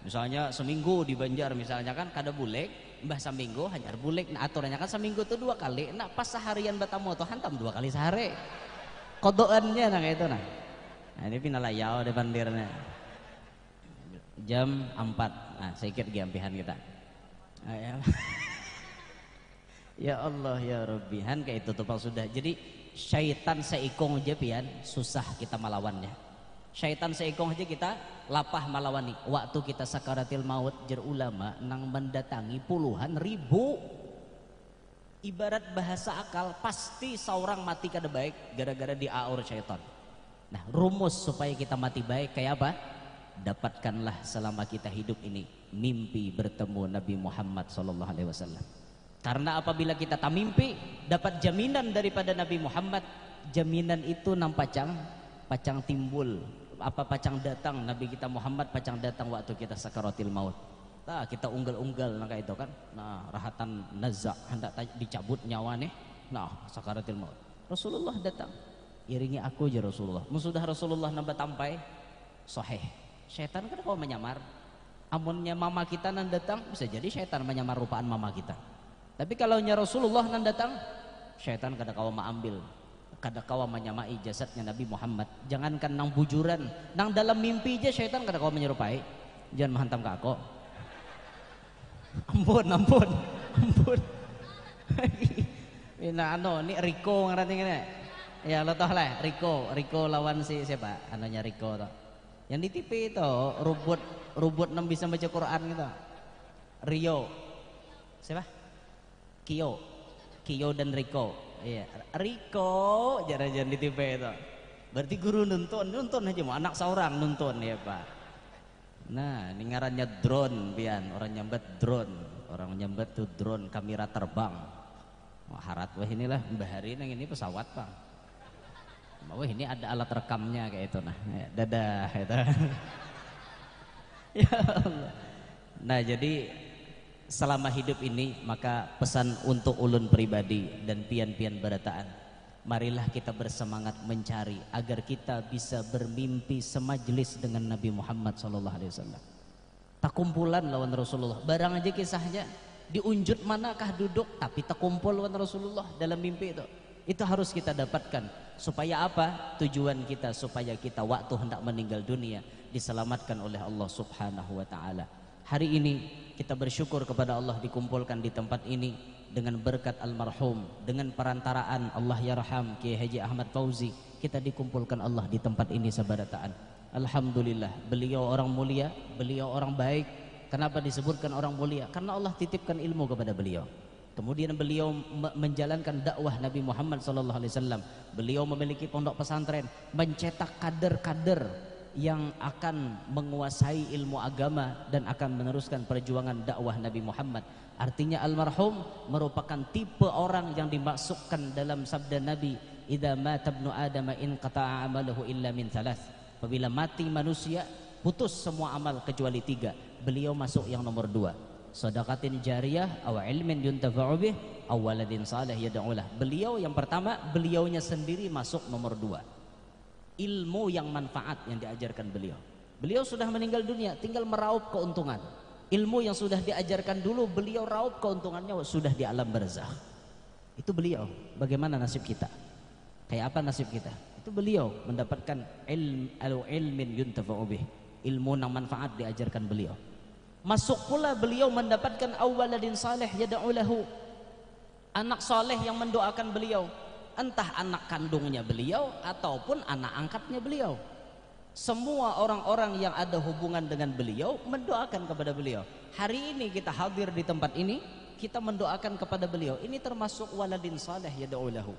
A: Misalnya seminggu di Banjar misalnya kan kada bulek, mbah seminggu hanyar bulek. Nah aturannya kan seminggu tuh 2 kali. Nah pas seharian batamu tuh hantam 2 kali sehari. Kodoannya nah kayak itu nah. Nah ini pinalayau depan dirnya. Jam 4. Nah sedikit giampihan kita. Ya Allah ya Rabbi, han kayak itu tuh sudah. Jadi syaitan seikong aja pian susah kita melawannya. Syaitan seikong aja kita lapah malawani. Waktu kita sakaratil maut jer ulama nang mendatangi puluhan ribu. Ibarat bahasa akal pasti seorang mati kada baik gara-gara diaur syaitan. Nah rumus supaya kita mati baik kayak apa? Dapatkanlah selama kita hidup ini mimpi bertemu Nabi Muhammad SAW. Karena apabila kita tak mimpi dapat jaminan daripada Nabi Muhammad, jaminan itu pacang timbul, pacang datang Nabi kita Muhammad, pacang datang waktu kita sakaratil maut. Nah, kita unggal-unggal nah kayak itu kan. Nah, rahatan nazak hendak dicabut nyawa nih. Nah, sakaratil maut. Rasulullah datang. Iringi aku aja Rasulullah. Musudah Rasulullah nambah tampai sahih. Syaitan kan kau menyamar. Amunnya mama kita nan datang bisa jadi syaitan menyamar rupaan mama kita. Tapi kalau nya Rasulullah nan datang, syaitan kada kau ambil. Kada kau menyamai jasadnya Nabi Muhammad. Jangankan nang bujuran, nang dalam mimpi aja syaitan kada kau menyerupai. Jangan menghantam ke aku. Ampun. Nah, ini Rico ngerti ngene. Ya lo tau lah, Rico lawan si siapa? Anunya Rico toh. Yang di TV itu rubut 6 bisa baca Quran gitu. Rio. Siapa? Kio dan Rico. Iya, Rico jangan di TV itu. Berarti guru nonton aja mau anak seorang nonton ya, Pak. Nah, ini ngarannya drone pian, orang nyambet tuh drone kamera terbang. Wah, harat wah inilah bahari nang ini pesawat, Bang. Wah, ini ada alat rekamnya kayak itu nah. Ya, dadah itu. Ya Allah. Nah, jadi selama hidup ini maka pesan untuk ulun pribadi dan pian-pian berataan, marilah kita bersemangat mencari agar kita bisa bermimpi semajlis dengan Nabi Muhammad SAW. Tak kumpulan lawan Rasulullah. Barang aja kisahnya diunjut manakah duduk tapi tak kumpul lawan Rasulullah dalam mimpi itu. Itu harus kita dapatkan. Supaya apa? Tujuan kita supaya kita waktu hendak meninggal dunia diselamatkan oleh Allah Subhanahu wa taala. Hari ini kita bersyukur kepada Allah dikumpulkan di tempat ini dengan berkat almarhum, dengan perantaraan Allah yarham Kiai Haji Ahmad Fauzi, kita dikumpulkan Allah di tempat ini sabarataan. Alhamdulillah, beliau orang mulia, beliau orang baik. Kenapa disebutkan orang mulia? Karena Allah titipkan ilmu kepada beliau. Kemudian beliau menjalankan dakwah Nabi Muhammad SAW. Beliau memiliki pondok pesantren, mencetak kader-kader yang akan menguasai ilmu agama dan akan meneruskan perjuangan dakwah Nabi Muhammad. Artinya almarhum merupakan tipe orang yang dimasukkan dalam sabda Nabi, idza mata ibnu adama in qata'a amaluhu illa min thalath. Apabila mati manusia putus semua amal kecuali 3. Beliau masuk yang nomor 2. Shadaqatin jariyah aw ilmin yuntafa'u bih aw waladin salih yad'ulah. Beliau yang pertama, beliaunya sendiri masuk nomor 2. Ilmu yang manfaat yang diajarkan beliau. Beliau sudah meninggal dunia, tinggal meraup keuntungan. Ilmu yang sudah diajarkan dulu beliau raup keuntungannya sudah di alam barzakh. Itu beliau. Bagaimana nasib kita? Kayak apa nasib kita? Itu beliau mendapatkan ilmin yuntafa'u bih. Ilmu yang manfaat diajarkan beliau. Masuk pula beliau mendapatkan awwaladin salih yad'u lahu. Anak saleh yang mendoakan beliau. Entah anak kandungnya beliau ataupun anak angkatnya beliau. Semua orang-orang yang ada hubungan dengan beliau mendoakan kepada beliau. Hari ini kita hadir di tempat ini, kita mendoakan kepada beliau. Ini termasuk waladin salih yad'u lahu.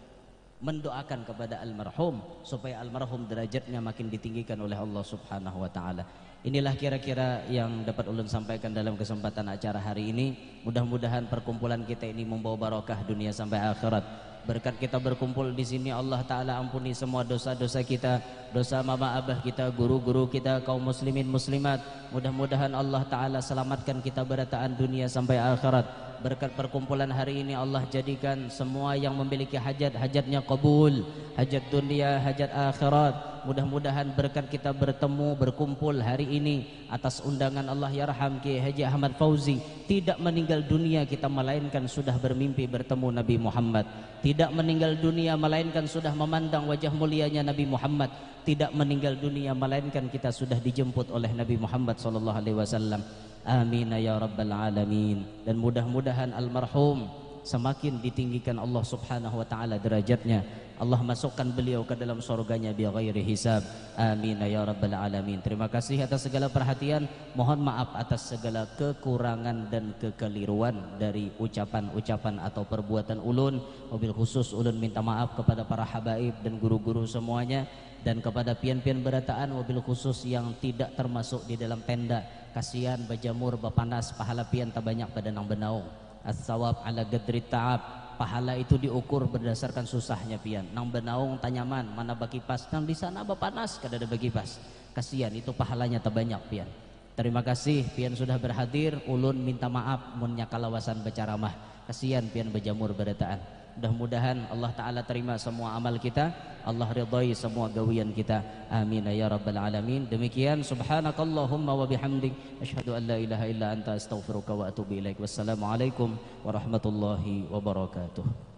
A: mendoakan kepada almarhum supaya almarhum derajatnya makin ditinggikan oleh Allah Subhanahu wa taala. Inilah kira-kira yang dapat ulun sampaikan dalam kesempatan acara hari ini. Mudah-mudahan perkumpulan kita ini membawa barokah dunia sampai akhirat. Berkat kita berkumpul di sini, Allah taala ampuni semua dosa-dosa kita, dosa mama abah kita, guru-guru kita, kaum muslimin muslimat. Mudah-mudahan Allah taala selamatkan kita berataan dunia sampai akhirat. Berkat perkumpulan hari ini Allah jadikan semua yang memiliki hajat, hajatnya kabul, hajat dunia, hajat akhirat. Mudah-mudahan berkat kita bertemu, berkumpul hari ini atas undangan Allah Yarham Kiai Haji Ahmad Fauzi, tidak meninggal dunia kita melainkan sudah bermimpi bertemu Nabi Muhammad. Tidak meninggal dunia melainkan sudah memandang wajah mulianya Nabi Muhammad. Tidak meninggal dunia melainkan kita sudah dijemput oleh Nabi Muhammad sallallahu alaihi wasallam. Amin ya rabbal alamin. Dan mudah-mudahan almarhum semakin ditinggikan Allah Subhanahu wa taala derajatnya. Allah masukkan beliau ke dalam surganya bi ghairi hisab. Amin ya rabbal alamin. Terima kasih atas segala perhatian. Mohon maaf atas segala kekurangan dan kekeliruan dari ucapan-ucapan atau perbuatan ulun. Wabil khusus ulun minta maaf kepada para habaib dan guru-guru semuanya, dan kepada pian-pian berataan wabil khusus yang tidak termasuk di dalam tenda. Kasihan bajamur bapanas, pahala pian tak banyak pada nang benaung. As-sawab ala gadri ta'ab. Pahala itu diukur berdasarkan susahnya pian. Nang benaung tanyaman mana bakipas, nang di sana bapanas kada ada bakipas. Kasihan itu pahalanya tak banyak pian. Terima kasih pian sudah berhadir. Ulun minta maaf mun nya kalawasan bacaramah. Kasihan pian bajamur berataan. Mudah-mudahan Allah Ta'ala terima semua amal kita, Allah ridhai semua gawian kita. Amin ya rabbal alamin. Demikian, subhanakallahumma wa bihamdik, asyhadu an la ilaha illa anta astaghfiruka wa atubu ilaik. Wassalamualaikum warahmatullahi wabarakatuh.